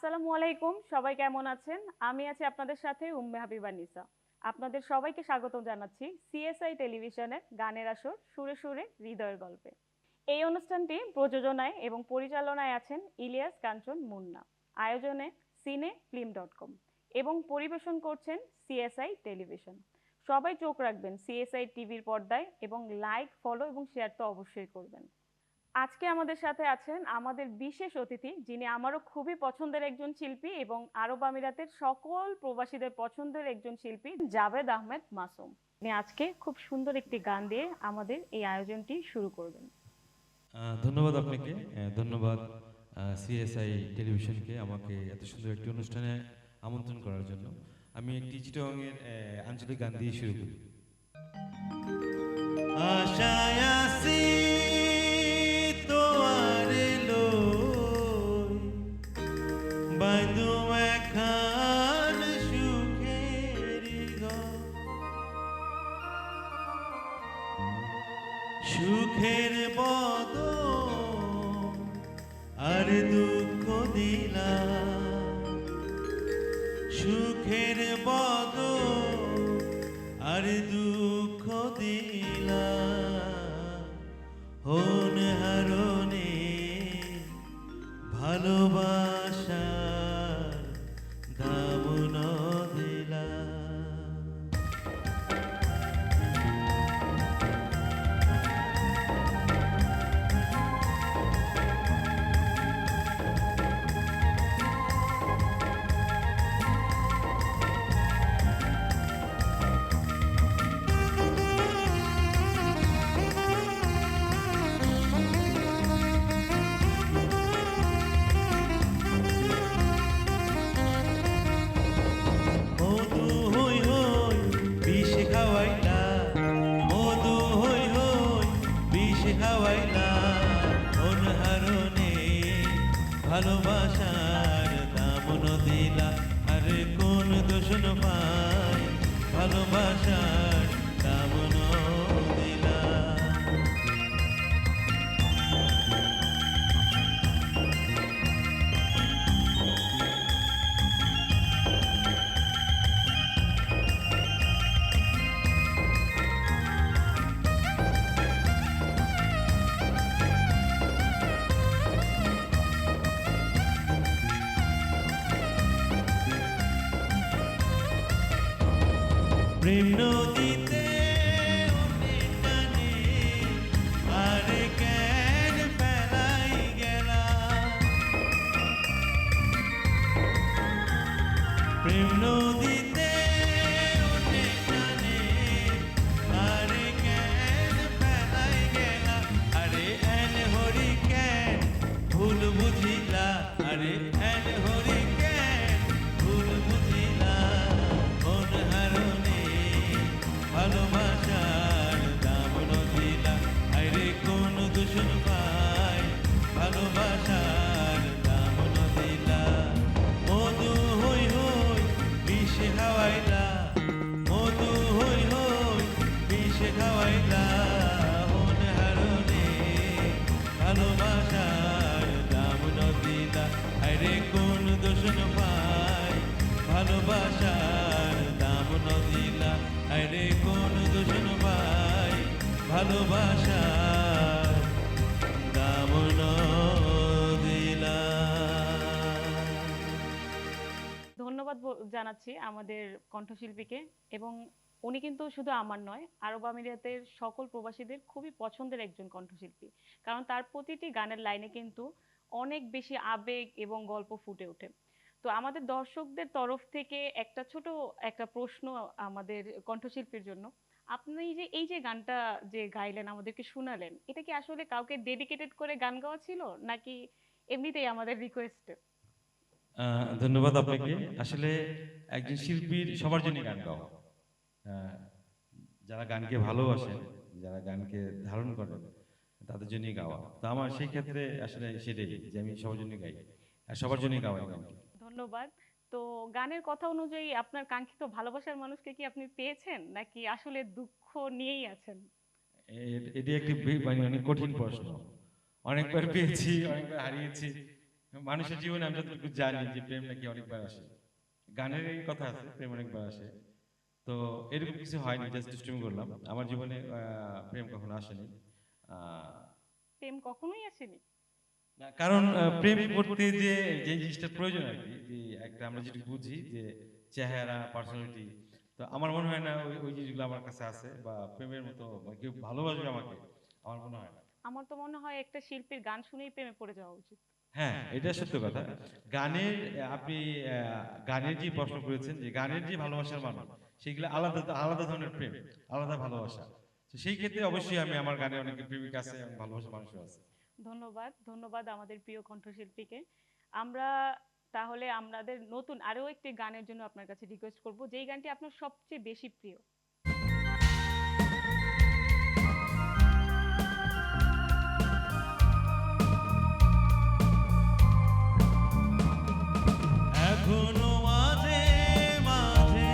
আসসালামু আলাইকুম, সবাই কেমন আছেন? আমি আছি আপনাদের সাথে উম্মে হাবিবা নিসা। আপনাদের সবাইকে স্বাগত জানাচ্ছি সিএসআই টেলিভিশনের গানের আসর সুরে সুরে হৃদয়ের গল্পে। এই অনুষ্ঠানটি প্রযোজনায় এবং পরিচালনায় আছেন ইলিয়াস কাঞ্চন মুন্না, আয়োজনে cinefilm.com এবং পরিবেশন করছেন সিএসআই টেলিভিশন। সবাই চোখ রাখবেন সিএসআই টিভির পর্দায় এবং লাইক, ফলো এবং শেয়ার তো অবশ্যই করবেন। আজকে আমাদের সাথে আছেন আমাদের বিশেষ অতিথি, যিনি আমারও খুবই পছন্দের একজন শিল্পী এবং আরব আমিরাতের সকল প্রবাসীদের পছন্দের একজন শিল্পী, জাভেদ আহমেদ মাসুম। তিনি আজকে খুব সুন্দর একটি গান দিয়ে আমাদের এই আয়োজনটি শুরু করবেন। ধন্যবাদ আপনাকে। ধন্যবাদ সিএসআই টেলিভিশনকে আমাকে এত সুন্দর একটি অনুষ্ঠানে আমন্ত্রণ করার জন্য। আমি একটি চিটাগাংয়ের আঞ্চলিক গান দিয়ে শুরু করি। আশায় আছি তোয়ারে লই বাইদু একখান সুখের ঘর, সুখের বদন আর দুঃখ দিলা, সুখের বদন আর দুঃখ দিলা, হন হারণে ভালোবাসার দাম ন দিলা। মধু হই হই বিষ খাওয়াইলা, মধু হই হই বিষ খাওয়াইলা, অনহারণে ভালোবাসার দাম ন দিলা। আরে কোন দোষণ পাই ভালোবাসার দাম ন দিলা। প্রেম নদীতে অনেক টানে আরে কেন ফেলাই গেলা, প্রেম নদীতে অনেক টানে আরে কেন ফেলাই গেলা, আরে এন হরি কেন ভুল বুঝিলা, আরে এন হরি কেন ভুল বুঝিলা, মন হারণে ভালোবাসার দাম ন দিলা। আরে কোন দূষণ পাই ভালোবাসার দাম ন দিলা। মধু হই হই বিষ খাওয়াইলা, মধু হই হই বিষ খাওয়াইলা, মন হারণে ভালোবাসার দাম ন দিলা। আরে কোন দূষণ পাই ভালোবাসার দাম ন দিলা, আরে কোন দূষণ পাই ভালোবাসার দাম ন দিলা। ধন্যবাদ জানাচ্ছি আমাদের কণ্ঠশিল্পীকে। এবং উনি কিন্তু শুধু আমার নয়, আরব আমিরাতের সকল প্রবাসীদের খুবই পছন্দের একজন কণ্ঠশিল্পী, কারণ তার প্রতিটি গানের লাইনে কিন্তু অনেক বেশি আবেগ এবং গল্প ফুটে ওঠে। তো আমাদের দর্শকদের তরফ থেকে একটা ছোট একটা প্রশ্ন আমাদের কণ্ঠশিল্পীর জন্য। আপনি যে এই যে গানটা যে গাইলেন, আমাদেরকে শোনালেন, এটা কি আসলে কাউকে ডেডিকেটেড করে গান গাওয়া ছিল, নাকি এমনিতেই আমাদের রিকোয়েস্ট? ধন্যবাদ আপনাকে। আসলে একজন শিল্পীর সবার জন্য গান গাওয়া, আহ, যারা গানকে ভালোবাসেন, যারা গানকে ধারণ করেন, তাদের জন্যই গাওয়া। তো আমার সেই ক্ষেত্রে আসলে সেটাই যে আমি সবার জন্য গাই আর সবার জন্যই গাওয়াই গানকে। ধন্যবাদ। তো গানের কথা অনুযায়ী আপনার কাঙ্ক্ষিত ভালোবাসার মানুষকে কি আপনি পেয়েছেন, নাকি আসলে দুঃখ নিয়েই আছেন? এটি একটি মানে অনেক কঠিন প্রশ্ন। অনেকবার পেয়েছি, অনেকবার হারিয়েছি। মানুষের জীবনে আমি যতটুকু জানি যে প্রেম নাকি অনেকবার আসে, গানের এই কথা আছে প্রেম অনেকবার আসে। তো এরকম কিছু হয়নি, জাস্ট দুষ্টুমি করলাম। আমার জীবনে প্রেম কখনো আসেনি। আহ, প্রেম কখনোই আসেনি? না, কারণ প্রেম করতে যে যে জিনিসটার প্রয়োজন আর কি, যে একটা আমরা যেটা বুঝি যে চেহারা, পার্সোনালিটি, তো আমার মনে হয় না ওই ওই জিনিসগুলো আমার কাছে আছে, বা প্রেমের মতো বা কেউ ভালোবাসবে আমাকে, আমার মনে হয় না। আমার তো মনে হয় একটা শিল্পীর গান শুনেই প্রেমে পড়ে যাওয়া উচিত। হ্যাঁ, এটা সত্য কথা। গানের আপনি গানের যে প্রশ্ন করেছেন, যে গানের যে ভালোবাসার মানুষ, সেগুলো আলাদা আলাদা ধরনের প্রেম, আলাদা ভালোবাসা। তো সেই ক্ষেত্রে অবশ্যই আমি আমার গানে অনেক প্রেমিক আছে এবং ভালোবাসার মানুষও আছে। ধন্যবাদ, ধন্যবাদ আমাদের প্রিয় কণ্ঠশিল্পীকে। আমরা তাহলে আমাদের নতুন আরো একটি গানের জন্য আপনার কাছে রিকোয়েস্ট করব, যেই গানটি আপনার সবচেয়ে বেশি প্রিয়। এখনো মাঝে মাঝে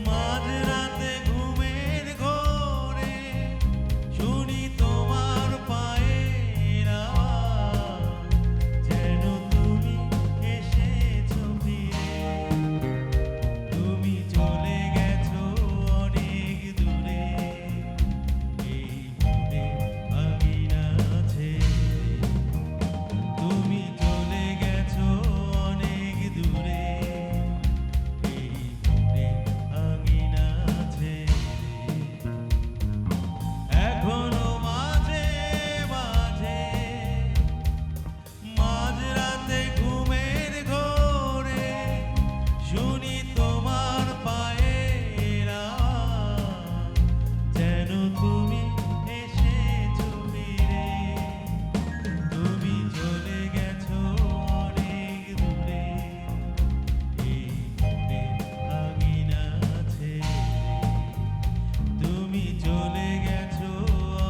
মাঝরাতে ঘুমের ঘোরে শুনি তোমার পায়ের আওয়াজ, যেন তুমি এসেছো ফিরে। তুমি চলে গেছো অনেক দূরে, এই মনে আঙিনা ছেড়ে। তুমি চলে গেছো অনেক দূরে, এই মনে আঙিনা ছেড়ে। এখনো মাঝে মাঝে মাঝরাতে ঘুমের ঘোরে শুনি তোমার পায়ের আওয়াজ, যেন তুমি এসেছো ফিরে। তুমি চলে গেছো অনেক দূরে, এই মনে আঙিনা ছেড়ে। তুমি চলে গেছো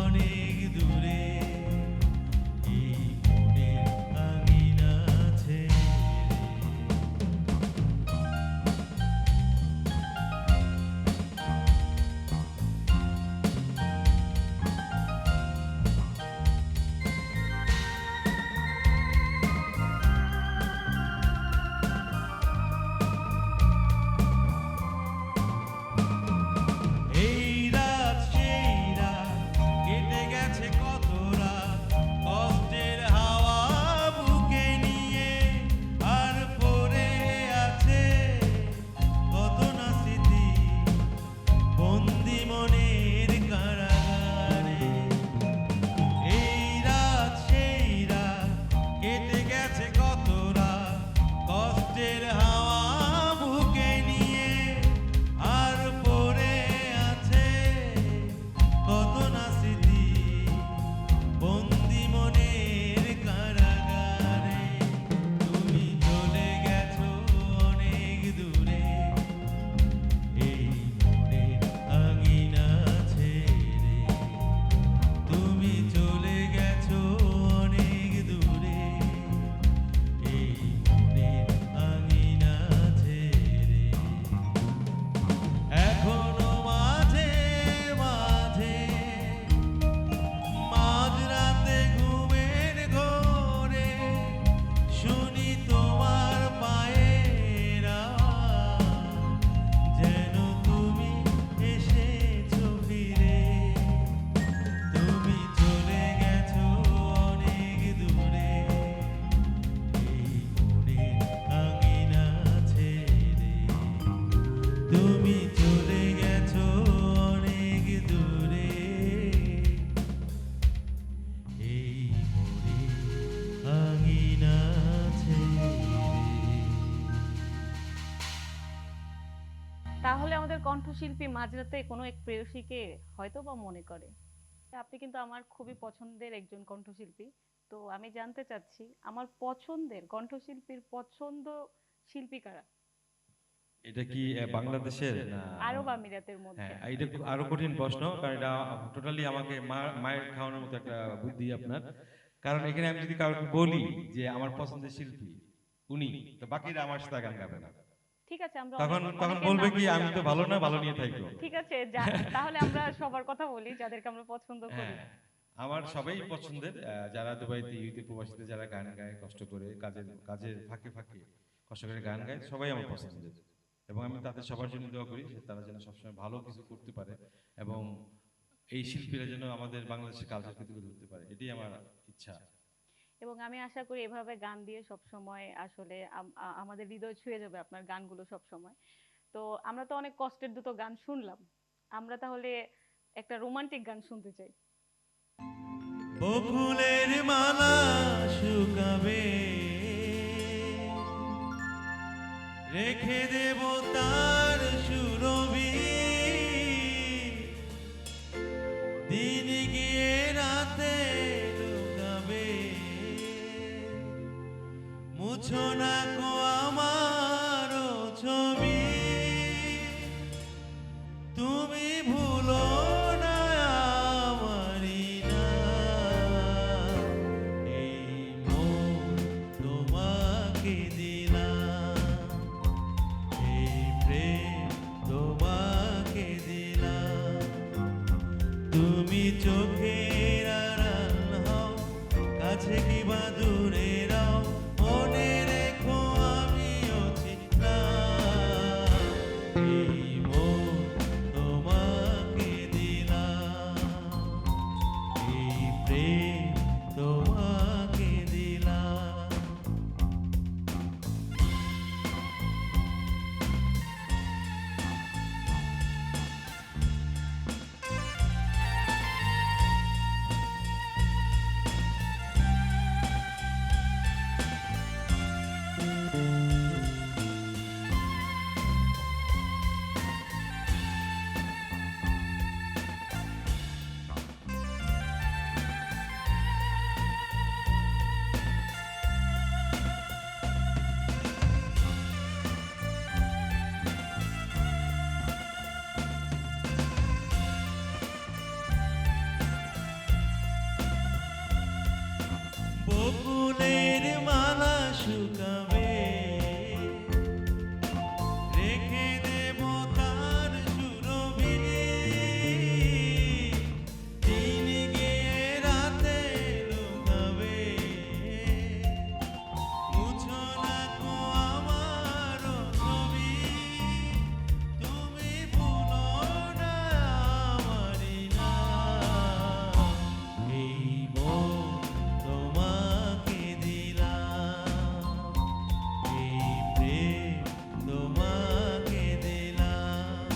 অনেক দূরে, এই মনে আঙিনা ছেড়ে। এই রাত সেই রাত কেটে গেছে কত রাত, কষ্টের হাওয়া বুকে নিয়ে, আর পড়ে আছে কত না স্মৃতি বন্দি মনের কারাগারে। এই রাত সেই রাত কেটে গেছে কত রাত, কষ্টের হাওয়া বুকে নিয়ে, আর পড়ে আছে কত না স্মৃতি বন্দি মনের কারাগারে। তুমি চলে গেছো অনেক দূরে, এই মনে আঙিনা ছেড়ে। তুমি চলে গেছো অনেক দূরে, এই মনে আঙিনা ছেড়ে। এখনো মাঝে মাঝে মাঝরাতে ঘুমের ঘোরে শুনি তোমার পায়ের আওয়াজ, যেন তুমি এসেছো ফিরে। তুমি চলে গেছো অনেক দূরে, এই মনে আঙিনা ছেড়ে। তুমি চলে গেছো অনেক দূরে, এই মনে আঙিনা ছেড়ে। তাহলে আমাদের কণ্ঠশিল্পী মাঝরাতে কোনো এক প্রেয়সীকে হয়তো বা মনে করে। আপনি কিন্তু আমার খুবই পছন্দের একজন কণ্ঠশিল্পী। তো আমি জানতে চাচ্ছি আমার পছন্দের কণ্ঠশিল্পীর পছন্দ শিল্পী কারা? এটা কি বাংলাদেশের না? আরব আমিরাতের মধ্যে। হ্যাঁ, এটা আরো কঠিন প্রশ্ন, কারণ এটা টোটালি আমাকে মায়ের খাওয়ানোর মতো একটা বুদ্ধি আপনার। কারণ এখানে আমি যদি কাউকে বলি যে আমার পছন্দের শিল্পী উনি, তো বাকিরা আমার সাথে গান গাবে না। ঠিক আছে, আমরা তখন তখন অনেকের বলবে নাম কি বলি। আমি তো ভালো না, ভালো নিয়ে থাকবো। ঠিক আছে, তাহলে আমরা সবার কথা বলি যাদেরকে আমরা পছন্দ করি। হ্যাঁ, আমার সবাই পছন্দের, যারা দুবাইতে ইউতে প্রবাসীতে যারা গান গায় কষ্ট করে কাজের কাজের ফাঁকে ফাঁকে কষ্ট করে গান গায়, সবাই আমার পছন্দের। এবং আমি তাদের সবার জন্য দোয়া করি যে তারা যেন সবসময় ভালো কিছু করতে পারে এবং এই শিল্পীরা যেন আমাদের বাংলাদেশের কালচারকে তুলে ধরতে পারে, এটাই আমার ইচ্ছা। এবং আমি আশা করি এভাবে গান দিয়ে সব সময় আসলে আমাদের হৃদয় ছুঁয়ে যাবে আপনার গানগুলো সব সময়। তো আমরা তো অনেক কষ্টের দুটো গান শুনলাম, আমরা তাহলে একটা রোমান্টিক গান শুনতে চাই। বকুলের মালা শুকাবে, রেখে দেব তার সুরভি, দিন গিয়ে রাতে লুকাবে, মুছো না কো আমার ছবি, তুমি ভুলো না আমারি নাম, এই মন তোমাকে দিলাম, এই প্রেম তোমাকে দিলাম, তুমি চোখের আড়াল হও, কাছে কিবা দূরে রাও, মনে রেখো আমিও ছিলাম, এই মন তোমাকে দিলাম, এই প্রেম তোমাকে দিলাম। বকুলের মালা শুকাবে, রেখে দেব তার সুরভি, দিন গিয়ে রাতে লুকাবে, মুছো না কো আমার ছবি, তুমি ভুলো না আমারি নাম, এই মন তোমাকে দিলাম, এই প্রেম তোমাকে দিলাম,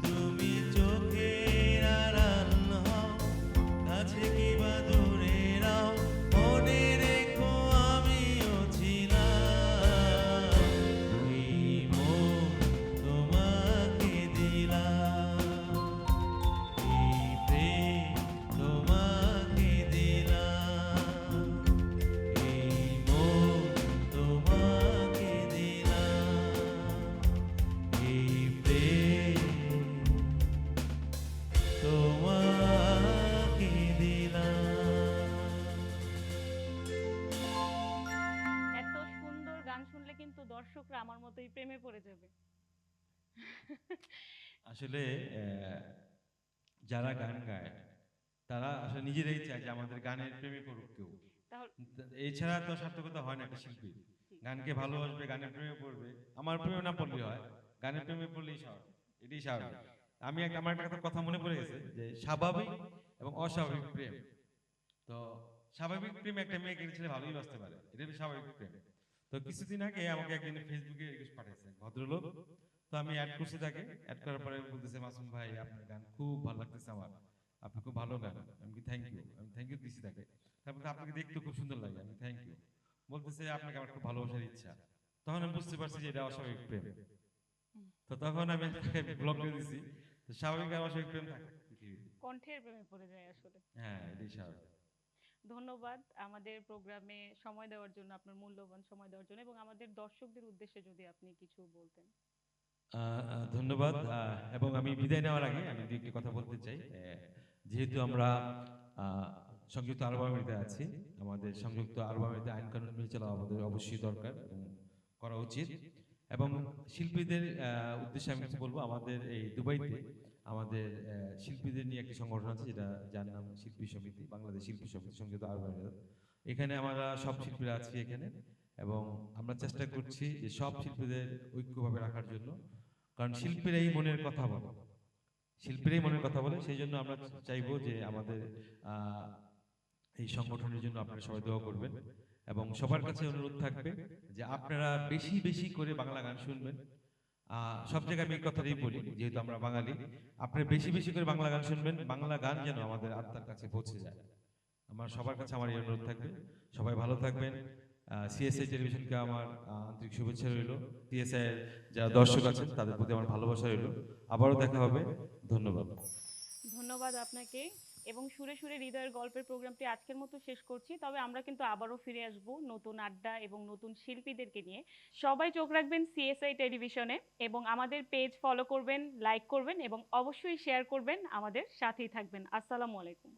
তুমি চোখের আড়াল হও, কাছে কিবা দূরে রাও, মনে রেখো আমিও ছিলাম, এই মন তোমাকে দিলাম, এই প্রেম তোমাকে দিলাম, এই মন তোমাকে দিলাম, এই প্রেম তোমাকে দিলাম। এত সুন্দর গান শুনলে কিন্তু দর্শকরা আমার মতোই প্রেমে পড়ে যাবে। আসলে যারা গান গায় তারা আসলে নিজেরাই চায় যে আমাদের গানের প্রেমে করুক কেউ। তাহলে এছাড়া তো সার্থকতা হয় না একটা শিল্পী। গানকে ভালোবাসবে, গানের প্রেমে পড়বে, আমার প্রেমে না পড়লেই হয়, গানের প্রেমে পড়লেই স্বাভাবিক, এটাই স্বাভাবিক। আমার একটা কথা মনে পড়ে গেছে যে স্বাভাবিক এবং অস্বাভাবিক প্রেম। তো স্বাভাবিক প্রেম একটা মেয়েকে ছেলে ভালোই বাসতে পারে, এটা স্বাভাবিক প্রেম। তো কিছুদিন আগে আমাকে একদিন ফেসবুকে রিকোয়েস্ট পাঠাইছে ভদ্রলোক, তো আমি অ্যাড করছি তাকে। অ্যাড করার পরে বলতেছে, মাসুম ভাই আপনার গান খুব ভালো লাগতেছে আমার, আপনি খুব ভালো গান। আমি কি থ্যাংক ইউ, আমি থ্যাংক ইউ দিছি তাকে। তারপর আপনাকে দেখতে খুব সুন্দর লাগে, আমি থ্যাংক ইউ। বলতেছে আপনাকে আমার খুব ভালোবাসার ইচ্ছা। তখন আমি বুঝতে পারছি যে এটা অস্বাভাবিক প্রেম। তো তখন আমি তাকে ব্লক করে দিছি। তো স্বাভাবিক আর অস্বাভাবিক প্রেম থাকে পৃথিবীতে। কণ্ঠের প্রেমে পড়ে যায় আসলে। হ্যাঁ, এটাই স্বাভাবিক। ধন্যবাদ আমাদের প্রোগ্রামে সময় দেওয়ার জন্য, আপনার মূল্যবান সময় দেওয়ার জন্য, এবং আমাদের দর্শকদের উদ্দেশ্যে যদি আপনি কিছু বলতেন। ধন্যবাদ। এবং আমি বিদায় নেওয়ার আগে আমি দুই একটি কথা বলতে চাই। যেহেতু আমরা সংযুক্ত আরব আমিরাতে আছি, আমাদের সংযুক্ত আরব আমিরাতে আইন কানুন মেনে চলা আমাদের অবশ্যই দরকার এবং করা উচিত। এবং শিল্পীদের উদ্দেশ্যে আমি কিছু বলবো। আমাদের এই দুবাইতে আমাদের শিল্পীদের নিয়ে একটি সংগঠন আছে যেটা যার নাম শিল্পী সমিতি, বাংলাদেশ শিল্পী সমিতি সংযুক্ত আরব আমিরাত। এখানে আমরা সব শিল্পীরা আছি এখানে, এবং আমরা চেষ্টা করছি যে সব শিল্পীদের ঐক্যভাবে রাখার জন্য, কারণ শিল্পীরাই মনের কথা বলে, শিল্পীরাই মনের কথা বলে। সেই জন্য আমরা চাইবো যে আমাদের এই সংগঠনের জন্য আপনারা সবাই দোয়া করবেন, এবং সবার কাছে অনুরোধ থাকবে যে আপনারা বেশি বেশি করে বাংলা গান শুনবেন। সব জায়গায় আমি এই কথাটাই বলি, যেহেতু আমরা বাঙালি, আপনারা বেশি বেশি করে বাংলা গান শুনবেন। বাংলা গান যেন আমাদের আত্মার কাছে পৌঁছে যায়। আমার সবার কাছে আমার এই অনুরোধ থাকবে। সবাই ভালো থাকবেন। সিএসআই টেলিভিশনকে আমার আন্তরিক শুভেচ্ছা রইল। সিএসআই এর যারা দর্শক আছেন তাদের প্রতি আমার ভালোবাসা রইল। আবারও দেখা হবে। ধন্যবাদ। ধন্যবাদ আপনাকে। এবং সুরে সুরে হৃদয়ের গল্পের প্রোগ্রামটি আজকের মতো শেষ করছি, তবে আমরা কিন্তু আবারও ফিরে আসব নতুন আড্ডা এবং নতুন শিল্পীদেরকে নিয়ে। সবাই চোখ রাখবেন সিএসআই টেলিভিশনে, এবং আমাদের পেজ ফলো করবেন, লাইক করবেন এবং অবশ্যই শেয়ার করবেন। আমাদের সাথেই থাকবেন। আসসালামু আলাইকুম।